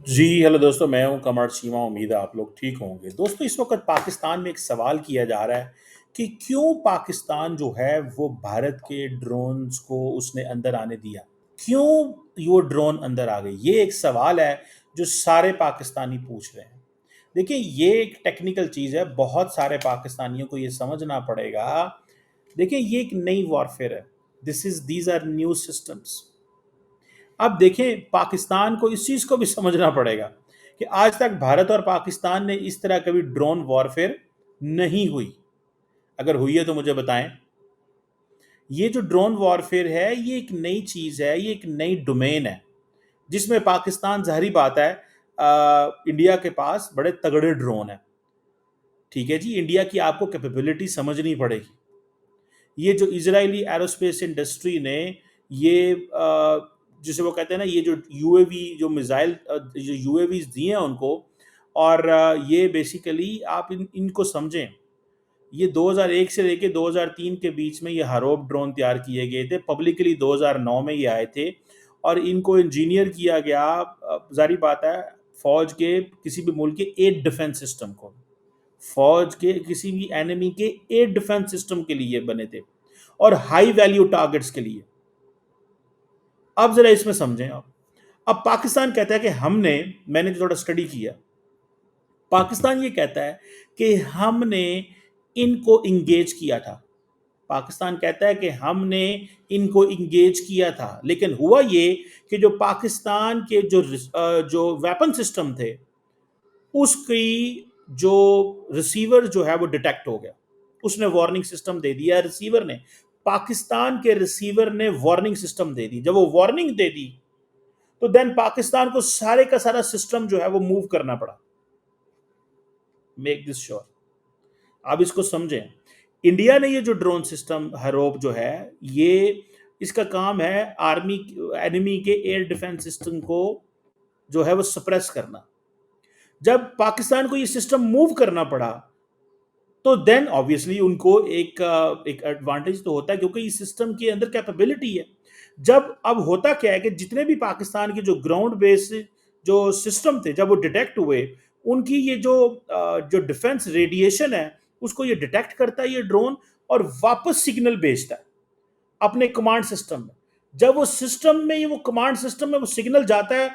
जी, hello दोस्तों, मैं हूं कमर चीमा। उम्मीद है आप लोग ठीक होंगे। दोस्तों, इस वक्त पाकिस्तान में एक सवाल किया जा रहा है कि क्यों पाकिस्तान जो है वो भारत के ड्रोन्स को उसने अंदर आने दिया। क्यों वो ड्रोन अंदर आ गए, ये एक सवाल है जो सारे पाकिस्तानी पूछ रहे हैं। देखिए, ये एक टेक्निकल चीज़ है, बहुत सारे पाकिस्तानियों को ये समझना पड़ेगा। देखिए, ये एक नई वॉरफेयर है। These are new systems. अब देखें, पाकिस्तान को इस चीज़ को भी समझना पड़ेगा कि आज तक भारत और पाकिस्तान ने इस तरह कभी ड्रोन वॉरफेयर नहीं हुई। अगर हुई है तो मुझे बताएं। ये जो ड्रोन वॉरफेयर है, ये एक नई चीज़ है, ये एक नई डोमेन है जिसमें पाकिस्तान, ज़ाहिरी बात है, इंडिया के पास बड़े तगड़े ड्रोन है। ठीक है जी, इंडिया की आपको कैपेबिलिटी समझनी पड़ेगी। ये जो इजरायली एरोस्पेस इंडस्ट्री ने ये जिसे वो कहते हैं ना, ये जो यूएवी, जो मिसाइल, जो यूएवीज दिए हैं उनको, और ये बेसिकली आप इनको समझें। ये 2001 से लेके 2003 के बीच में ये हरोप ड्रोन तैयार किए गए थे। पब्लिकली 2009 में ये आए थे और इनको इंजीनियर किया गया, जारी बात है, फौज के किसी भी मुल्क के एयर डिफेंस सिस्टम को, फौज के किसी भी एनिमी के एयर डिफेंस सिस्टम के लिए बने थे और हाई वैल्यू टारगेट्स के लिए। अब जरा इसमें समझें आप। अब पाकिस्तान कहता है कि मैंने थोड़ा स्टडी किया। पाकिस्तान ये कहता है कि हमने इनको इंगेज किया था। पाकिस्तान कहता है कि हमने इनको इंगेज किया था, लेकिन हुआ ये कि जो पाकिस्तान के जो वेपन सिस्टम थे, उसकी जो रिसीवर जो है वो डिटेक्ट हो गया। उसने वार्निंग सिस्टम दे दिया रिसीवर ने। पाकिस्तान के रिसीवर ने वार्निंग सिस्टम दे दी। जब वो वार्निंग दे दी तो देन पाकिस्तान को सारे का सारा सिस्टम जो है वो मूव करना पड़ा। मेक दिस श्योर, आप इसको समझें। इंडिया ने ये जो ड्रोन सिस्टम हरोप जो है, ये इसका काम है आर्मी, एनिमी के एयर डिफेंस सिस्टम को जो है वो सप्रेस करना। जब पाकिस्तान को ये सिस्टम मूव करना पड़ा तो देन ऑब्वियसली उनको एक एडवांटेज तो होता है, क्योंकि इस सिस्टम के अंदर कैपेबिलिटी है। जब अब होता क्या है कि जितने भी पाकिस्तान के जो ग्राउंड बेस जो सिस्टम थे, जब वो डिटेक्ट हुए, उनकी ये जो डिफेंस रेडिएशन है, उसको ये डिटेक्ट करता है ये ड्रोन, और वापस सिग्नल भेजता है अपने कमांड सिस्टम में। जब वो सिस्टम में, ये वो कमांड सिस्टम में वो सिग्नल जाता है,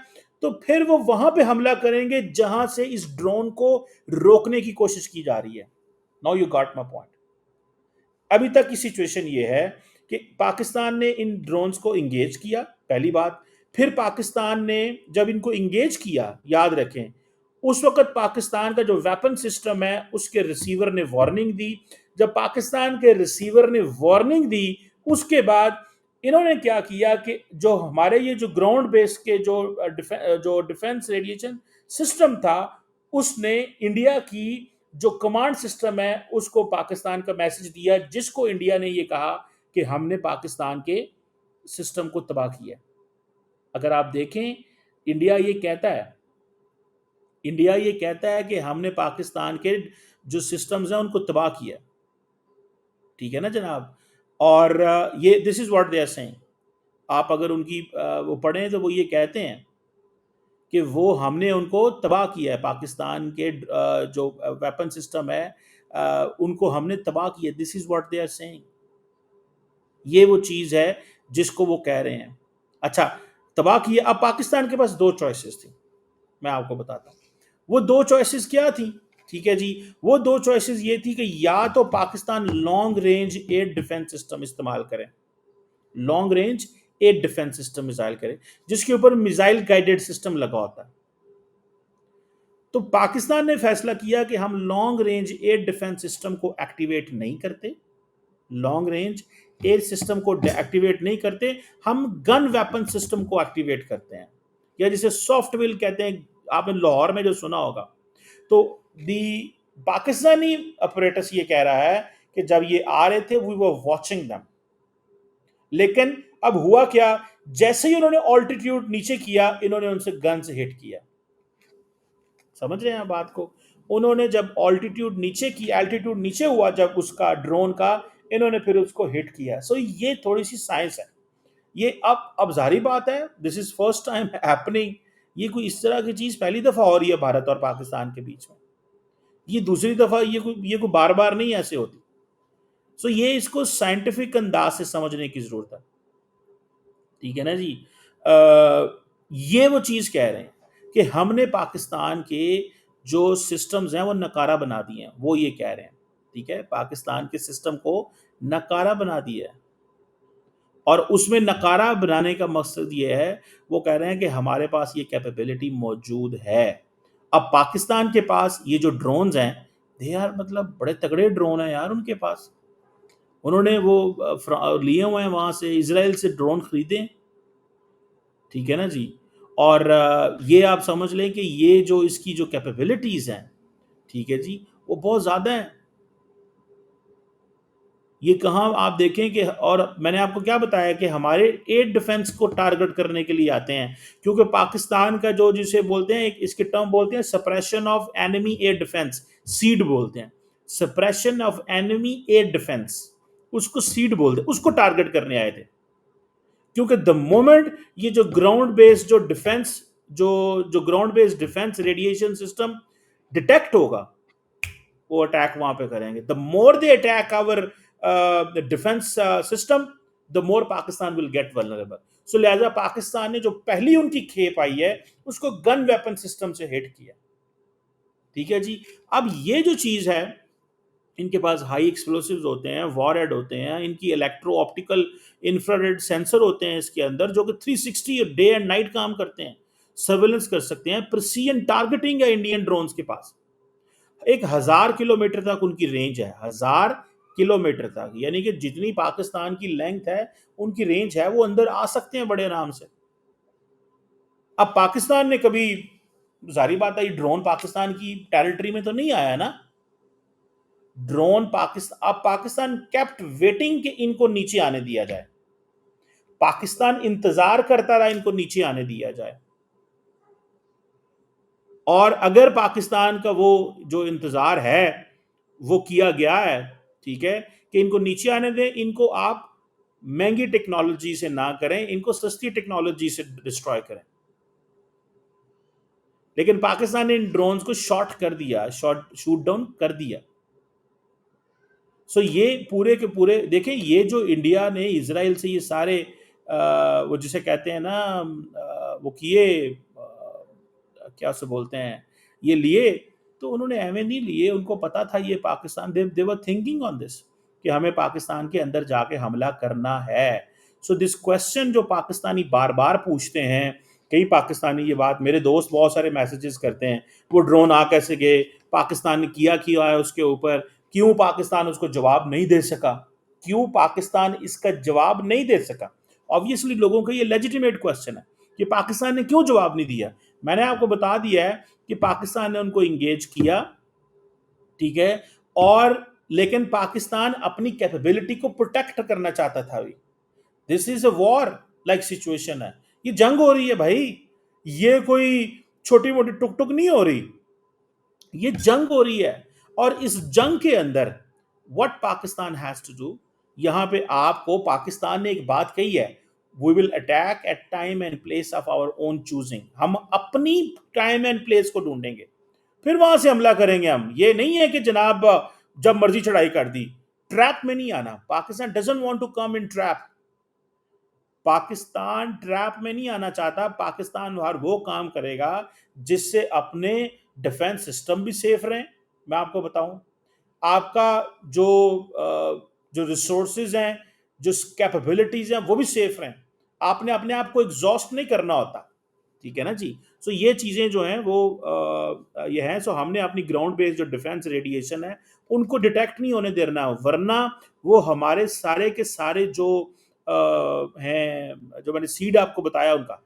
तो फिर वो वहां पे हमला करेंगे जहां से इस ड्रोन को रोकने की कोशिश की जा रही है। Now you got my point. अभी तक की सिचुएशन ये है कि पाकिस्तान ने इन ड्रोन्स को इंगेज किया, पहली बात। फिर पाकिस्तान ने जब इनको इंगेज किया, याद रखें, उस वक्त पाकिस्तान का जो वेपन सिस्टम है उसके रिसीवर ने वार्निंग दी। जब पाकिस्तान के रिसीवर ने वार्निंग दी, उसके बाद इन्होंने क्या किया कि जो हमारे ये जो ग्राउंड बेस के जो डिफेंस रेडिएशन सिस्टम था, उसने इंडिया की जो कमांड सिस्टम है उसको पाकिस्तान का मैसेज दिया, जिसको इंडिया ने ये कहा कि हमने पाकिस्तान के सिस्टम को तबाह किया। अगर आप देखें, इंडिया ये कहता है इंडिया ये कहता है कि हमने पाकिस्तान के जो सिस्टम्स हैं उनको तबाह किया। ठीक है ना जनाब। और ये this is what they are saying. आप अगर उनकी वो पढ़ें तो वो ये कहते हैं कि वो हमने उनको तबाह किया है, पाकिस्तान के जो वेपन सिस्टम है, उनको हमने तबाह किया। This is what they are saying. ये वो चीज़ है जिसको वो कह रहे हैं। अच्छा, तबाह किया। अब पाकिस्तान के पास दो चॉइसेस थी, मैं आपको बताता हूँ। वो दो चॉइसेस क्या थी? ठीक है जी, वो दो चॉइसेस ये थी कि या तो Pakistan long range air defence system इस्तेमाल करें, long range air defence system missile करें, जिसके ऊपर मिसाइल गाइडेड सिस्टम लगा होता है। तो पाकिस्तान ने फैसला किया कि हम long range air defence system को एक्टिवेट नहीं करते, लॉन्ग रेंज एयर सिस्टम को एक्टिवेट नहीं करते, हम गन वेपन सिस्टम को एक्टिवेट करते हैं, या जिसे सॉफ्ट विल कहते हैं। आपने लाहौर में जो सुना होगा। तो दी पाकिस्तानी ऑपरेटर्स ये कह रहा है कि जब ये आ रहे थे, वी वर वॉचिंग देम। लेकिन अब हुआ क्या, जैसे ही उन्होंने ऑल्टीट्यूड नीचे किया, इन्होंने उनसे गन से हिट किया। समझ रहे हैं बात को? उन्होंने जब ऑल्टीट्यूड नीचे की, एल्टीट्यूड नीचे हुआ जब उसका ड्रोन का, इन्होंने फिर उसको हिट किया। सो ये थोड़ी सी साइंस है। ये अब जाहिर बात है, this is first time happening ये कोई इस तरह की चीज पहली दफा हो रही है भारत और पाकिस्तान के बीच में। ये दूसरी दफा, ये कोई बार बार नहीं ऐसे होती। सो ये इसको साइंटिफिक अंदाज से समझने की जरूरत है। ठीक है ना जी। ये वो चीज कह रहे हैं कि हमने पाकिस्तान के जो सिस्टम्स हैं वो नकारा बना दिए हैं, वो ये कह रहे हैं। ठीक है, पाकिस्तान के सिस्टम को नकारा बना दिया है। और उसमें नकारा बनाने का मकसद ये है, वो कह रहे हैं कि हमारे पास ये कैपेबिलिटी मौजूद है। अब पाकिस्तान के पास ये जो ड्रोन्स हैं, दे यार मतलब बड़े तगड़े ड्रोन हैं यार उनके पास। उन्होंने वो लिए हुए हैं वहां से, इसराइल से ड्रोन खरीदे। ठीक है ना जी। और ये आप समझ लें कि ये जो इसकी जो कैपेबिलिटीज हैं, ठीक है जी, वो बहुत ज्यादा है। ये कहाँ आप देखें कि, और मैंने आपको क्या बताया कि हमारे एयर डिफेंस को टारगेट करने के लिए आते हैं, क्योंकि पाकिस्तान का जो जिसे बोलते हैं, एक इसके टर्म बोलते हैं suppression of enemy air defence, seed बोलते हैं। Suppression of enemy air defence, उसको सीड बोलते हैं, उसको टारगेट करने आए थे। क्योंकि द मोमेंट ये जो ग्राउंड बेस्ड जो डिफेंस, जो जो ground based defence radiation system detect होगा, वो अटैक वहां पे करेंगे। The more they attack our defence system, the more Pakistan will get vulnerable. So लिहाजा पाकिस्तान ने जो पहली उनकी खेप आई है, उसको गन वेपन सिस्टम से हिट किया। ठीक है जी। अब ये जो चीज है, इनके पास हाई एक्सप्लोसिव्स होते हैं, वॉरहेड होते हैं, इनकी इलेक्ट्रो ऑप्टिकल इंफ्रारेड सेंसर होते हैं इसके अंदर, जो कि 360 डे एंड नाइट काम करते हैं, सर्वेलेंस कर सकते हैं। प्रिसीजन टारगेटिंग है इंडियन ड्रोन्स के पास। 1,000 किलोमीटर तक उनकी रेंज है, 1,000 किलोमीटर तक, यानी कि जितनी पाकिस्तान की लेंथ है उनकी रेंज है, वो अंदर आ सकते हैं बड़े आराम से। अब पाकिस्तान ने कभी, जारी बात है, ड्रोन पाकिस्तान की टेरिटरी में तो नहीं आया ना। ड्रोन पाकिस्तान, अब पाकिस्तान केप्ट वेटिंग के इनको नीचे आने दिया जाए। पाकिस्तान इंतजार करता रहा इनको नीचे आने दिया जाए। और अगर पाकिस्तान का वो जो इंतजार है वो किया गया है, ठीक है, कि इनको नीचे आने दें, इनको आप महंगी टेक्नोलॉजी से ना करें, इनको सस्ती टेक्नोलॉजी से डिस्ट्रॉय करें। लेकिन पाकिस्तान ने इन ड्रोन्स को शॉट कर दिया, शूट डाउन कर दिया। सो ये पूरे के पूरे देखें, ये जो इंडिया ने इसराइल से ये सारे वो जिसे कहते हैं ना, वो किए, क्या से बोलते हैं, ये लिए, तो उन्होंने एवं नहीं लिए, उनको पता था ये पाकिस्तान, दे वर थिंकिंग ऑन दिस कि हमें पाकिस्तान के अंदर जाके हमला करना है। सो दिस क्वेश्चन जो पाकिस्तानी बार बार पूछते हैं, कई पाकिस्तानी ये बात, मेरे दोस्त बहुत सारे मैसेजेस करते हैं, वो ड्रोन आ कैसे गए, पाकिस्तान ने किया है उसके ऊपर, क्यों पाकिस्तान उसको जवाब नहीं दे सका, क्यों पाकिस्तान इसका जवाब नहीं दे सका। ऑब्वियसली लोगों का ये लेजिटिमेट क्वेश्चन है कि पाकिस्तान ने क्यों जवाब नहीं दिया। मैंने आपको बता दिया है कि पाकिस्तान ने उनको इंगेज किया, ठीक है, और लेकिन पाकिस्तान अपनी कैपेबिलिटी को प्रोटेक्ट करना चाहता था। This is a war like situation है, ये जंग हो रही है भाई, ये कोई छोटी मोटी टुक टुक नहीं हो रही, ये जंग हो रही है। और इस जंग के अंदर what Pakistan has to do, यहां पे आपको पाकिस्तान ने एक बात कही है, we will attack at time and place of our own choosing. हम अपनी टाइम एंड प्लेस को ढूंढेंगे, फिर वहां से हमला करेंगे हम। ये नहीं है कि जनाब जब मर्जी चढ़ाई कर दी। ट्रैप में नहीं आना, Pakistan doesn't want to come in trap. Pakistan trap में नहीं आना चाहता। पाकिस्तान हर वो काम करेगा जिससे अपने डिफेंस सिस्टम भी सेफ रहें। मैं आपको बताऊं, आपका जो जो रिसोर्सेज हैं, जो कैपेबिलिटीज हैं, वो भी सेफ रहें। आपने अपने आप को एग्जॉस्ट नहीं करना होता। ठीक है ना जी। सो ये चीजें जो हैं वो ये हैं। सो हमने अपनी ग्राउंड बेस्ड जो डिफेंस रेडिएशन है उनको डिटेक्ट नहीं होने देना, वरना वो हमारे सारे के सारे जो हैं, जो मैंने सीड आपको बताया उनका,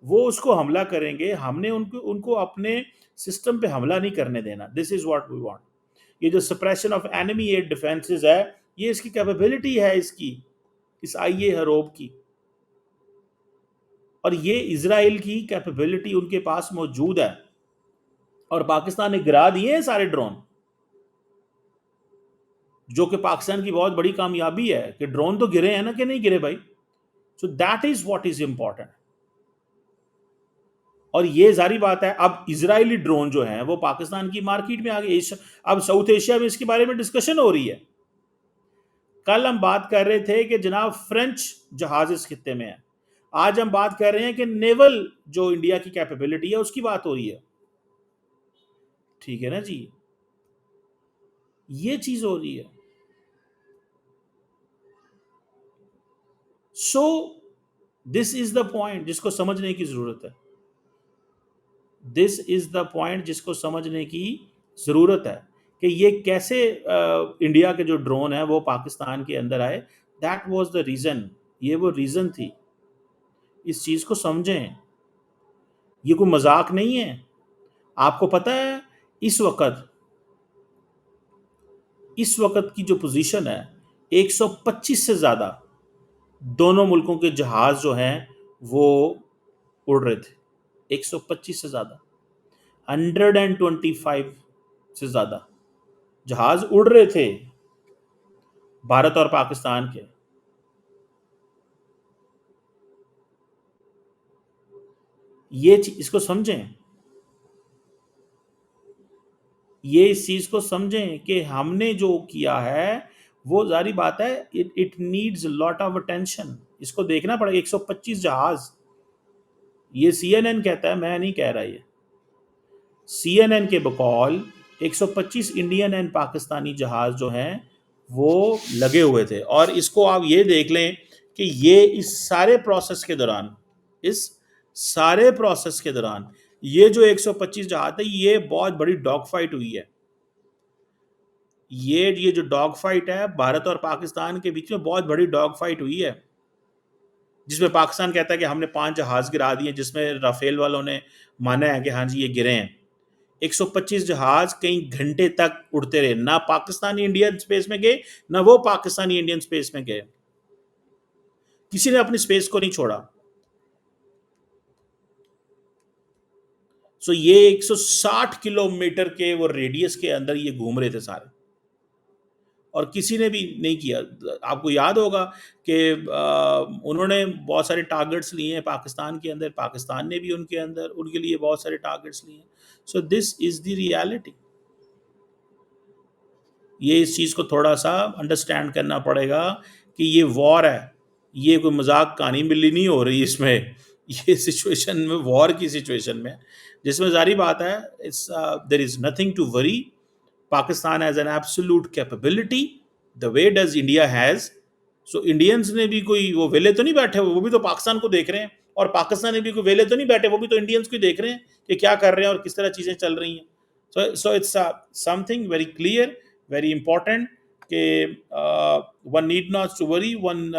वो उसको हमला करेंगे। हमने उनको उनको अपने सिस्टम पे हमला नहीं करने देना। This is what we want. ये जो suppression of enemy air defences है, ये इसकी कैपेबिलिटी है, इसकी, इस आईए हरोब की। और ये इजराइल की कैपेबिलिटी उनके पास मौजूद है, और पाकिस्तान ने गिरा दिए हैं सारे ड्रोन, जो कि पाकिस्तान की बहुत बड़ी कामयाबी है कि ड्रोन तो गिरे हैं ना, कि नहीं गिरे भाई। So that is what is important. और ये जारी बात है, अब इजरायली ड्रोन जो हैं वो पाकिस्तान की मार्केट में आ गए। अब साउथ एशिया में इसके बारे में डिस्कशन हो रही है। कल हम बात कर रहे थे कि जनाब फ्रेंच जहाज इस खित्ते में है, आज हम बात कर रहे हैं कि नेवल जो इंडिया की कैपेबिलिटी है उसकी बात हो रही है। ठीक है ना जी, ये चीज हो रही है। So this is the point जिसको समझने की जरूरत है। दिस इज द पॉइंट जिसको समझने की जरूरत है कि ये कैसे इंडिया के जो ड्रोन है वो पाकिस्तान के अंदर आए। दैट वाज द रीजन, ये वो रीजन थी। इस चीज को समझें, ये कोई मजाक नहीं है। आपको पता है इस वक्त की जो पोजीशन है, 125 से ज्यादा दोनों मुल्कों के जहाज जो हैं वो उड़ रहे थे। 125 से ज्यादा, 125 से ज्यादा जहाज उड़ रहे थे भारत और पाकिस्तान के। इसको समझें, ये इस चीज को समझें कि हमने जो किया है वो जारी बात है, it needs lot of attention. इसको देखना पड़ेगा। 125 जहाज, ये सीएनएन कहता है, मैं नहीं कह रहा। ये सीएनएन के बकौल 125 इंडियन एंड पाकिस्तानी जहाज जो हैं वो लगे हुए थे। और इसको आप ये देख लें कि ये इस सारे प्रोसेस के दौरान ये जो 125 जहाज थे, ये बहुत बड़ी डॉग फाइट हुई है। ये जो डॉग फाइट है भारत और पाकिस्तान के बीच में, बहुत बड़ी डॉग फाइट हुई है, जिसमें पाकिस्तान कहता है कि हमने 5 जहाज गिरा दिए, जिसमें राफेल वालों ने माना है कि हाँ जी ये गिरे हैं। 125 जहाज कई घंटे तक उड़ते रहे, ना पाकिस्तानी इंडियन स्पेस में गए, ना वो पाकिस्तानी इंडियन स्पेस में गए। किसी ने अपनी स्पेस को नहीं छोड़ा। सो ये 160 किलोमीटर के वो रेडियस के अंदर ये घूम रहे थे सारे, और किसी ने भी नहीं किया। आपको याद होगा कि उन्होंने बहुत सारे टारगेट्स लिए हैं पाकिस्तान के अंदर, पाकिस्तान ने भी उनके अंदर उनके लिए बहुत सारे टारगेट्स लिए हैं। So this is the reality. ये इस चीज़ को थोड़ा सा अंडरस्टैंड करना पड़ेगा कि ये वॉर है, ये कोई मजाक कहानी बिल्ली नहीं हो रही इसमें। ये सिचुएशन में, वॉर की सिचुएशन में, जिसमें जारी बात है, it's there is nothing to worry. Pakistan has an absolute capability the way does India has. So Indians ने भी कोई वो वेले तो नहीं बैठे हुए, वो भी तो पाकिस्तान को देख रहे हैं, और पाकिस्तान ने भी कोई वेले तो नहीं बैठे, वो भी तो इंडियंस को देख रहे हैं कि क्या कर रहे हैं और किस तरह चीज़ें चल रही हैं। So it's something very clear, very important कि one need not to worry, one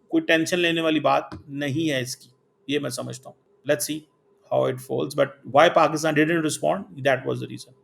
कोई टेंशन लेने वाली बात नहीं है इसकी, ये मैं समझता हूँ। Let's see how it falls, but why Pakistan didn't respond, that was the reason.